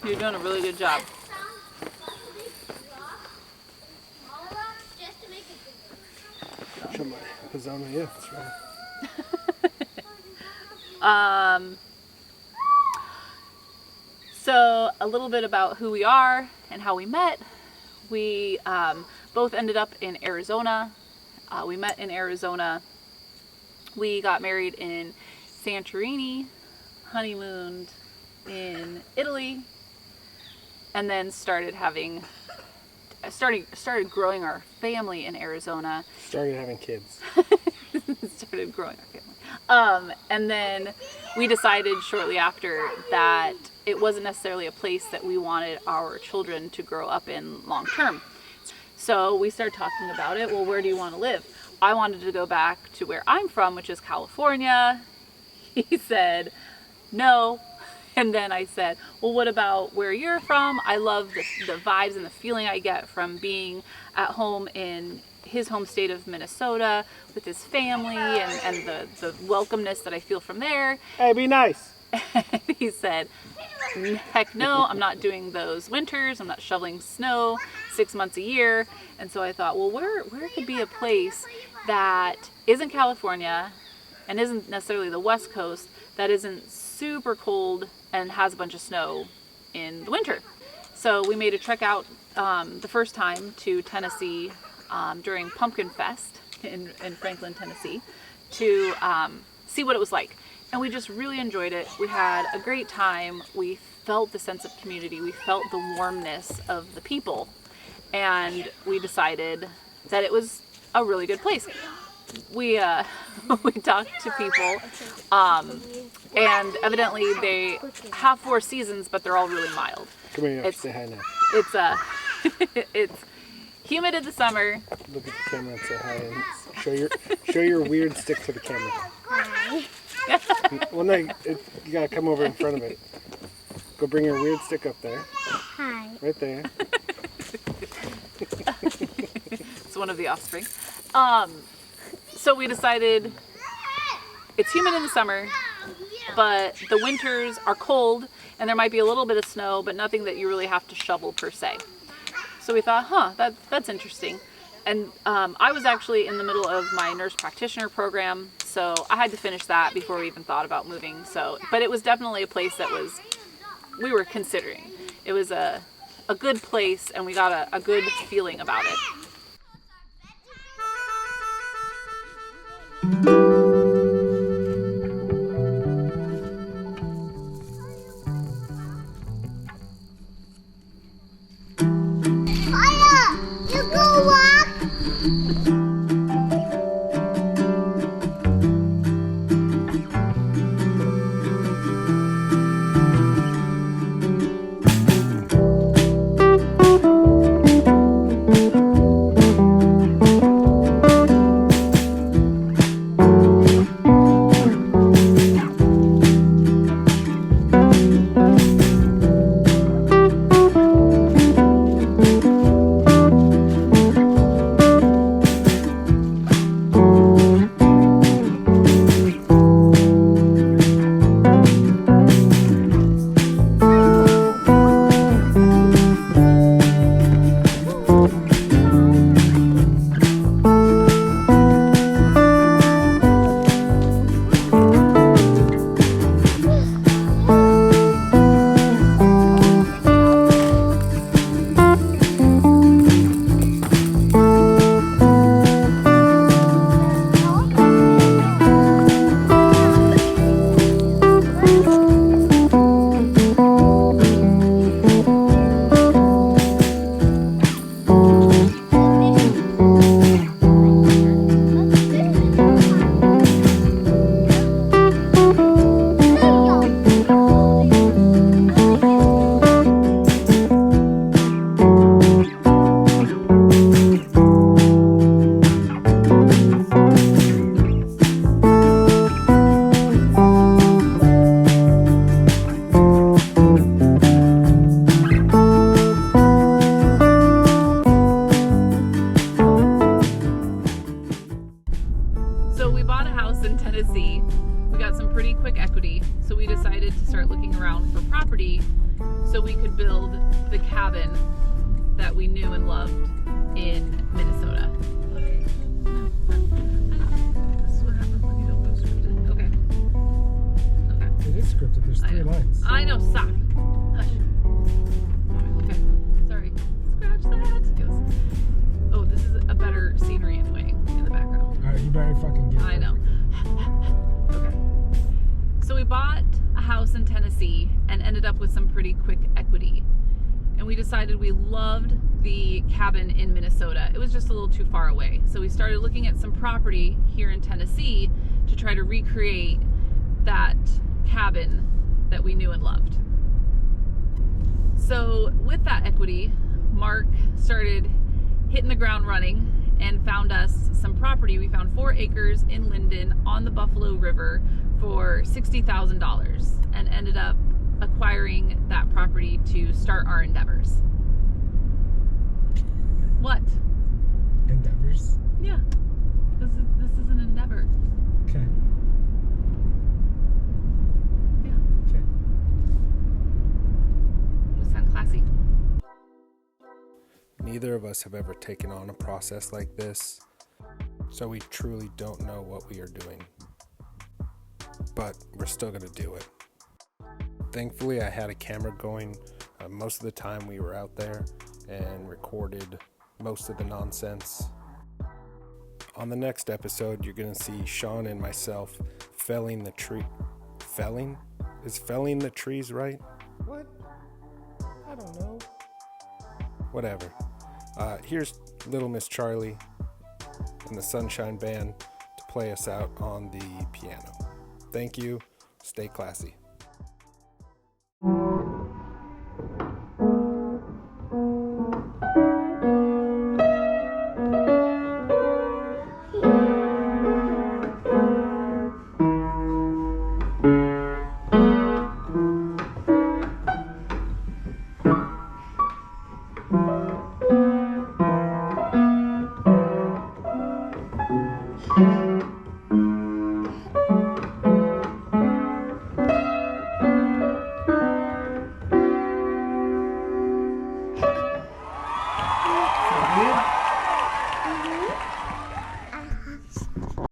You're doing a really good job. Show my Pizona, yeah, that's right. So a little bit about who we are and how we met. We both ended up in Arizona. We met in Arizona. We got married in Santorini, honeymooned in Italy, and then started growing our family in Arizona. Started having kids. Started growing our family. And then we decided shortly after that it wasn't necessarily a place that we wanted our children to grow up in long term. So we started talking about it. Well, where do you want to live? I wanted to go back to where I'm from, which is California. He said, no. And then I said, well, what about where you're from? I love the vibes and the feeling I get from being at home in his home state of Minnesota with his family and the welcomeness that I feel from there. Hey, be nice. He said, heck no, I'm not doing those winters. I'm not shoveling snow 6 months a year. And so I thought, well, where could be a place that isn't California and isn't necessarily the West Coast, that isn't super cold and has a bunch of snow in the winter. So we made a trek out the first time to Tennessee during Pumpkin Fest in Franklin, Tennessee, to see what it was like. And we just really enjoyed it. We had a great time. We felt the sense of community. We felt the warmness of the people. And we decided that it was a really good place. We we talked to people, and evidently they have 4 seasons, but they're all really mild. Come here, say hi now. It's it's humid in the summer. Look at the camera and say hi, and show your weird stick to the camera. Hi. Well, no, you gotta come over in front of it. Go bring your weird stick up there. Hi. Right there. It's one of the offspring. So we decided it's humid in the summer, but the winters are cold and there might be a little bit of snow, but nothing that you really have to shovel per se. So we thought, that's interesting. And I was actually in the middle of my nurse practitioner program, so I had to finish that before we even thought about moving. So, but it was definitely a place that we were considering. It was a good place, and we got a good feeling about it. You go walk. So we bought a house in Tennessee. we got some pretty quick equity, so we decided to start looking around for property so we could build the cabin that we knew and loved in Minnesota. Okay. This is what happens when you don't go scripted. Okay. Okay. It is scripted. There's 3 lines. I know, stop. Hush. Okay. Sorry. Scratch that. Yes. Oh, this is a better scenery anyway in the background. Alright, you better fucking get it. I know. Okay. So we bought a house in Tennessee and ended up with some pretty quick equity. And we decided we loved the cabin in Minnesota. It was just a little too far away. So we started looking at some property here in Tennessee to try to recreate that cabin that we knew and loved. So with that equity, Mark started hitting the ground running and found us some property. We found 4 acres in Linden on the Buffalo River for $60,000 and ended up acquiring that property to start our endeavors. What? Endeavors? Yeah, this is an endeavor. Okay. Yeah, Okay. you sound classy. Neither of us have ever taken on a process like this, so we truly don't know what we are doing. But we're still going to do it. Thankfully, I had a camera going most of the time we were out there and recorded most of the nonsense. On the next episode, you're going to see Sean and myself felling the tree. Felling? Is felling the trees right? What? I don't know. Whatever. Here's Little Miss Charlie and the Sunshine Band to play us out on the piano. Thank you. Stay classy.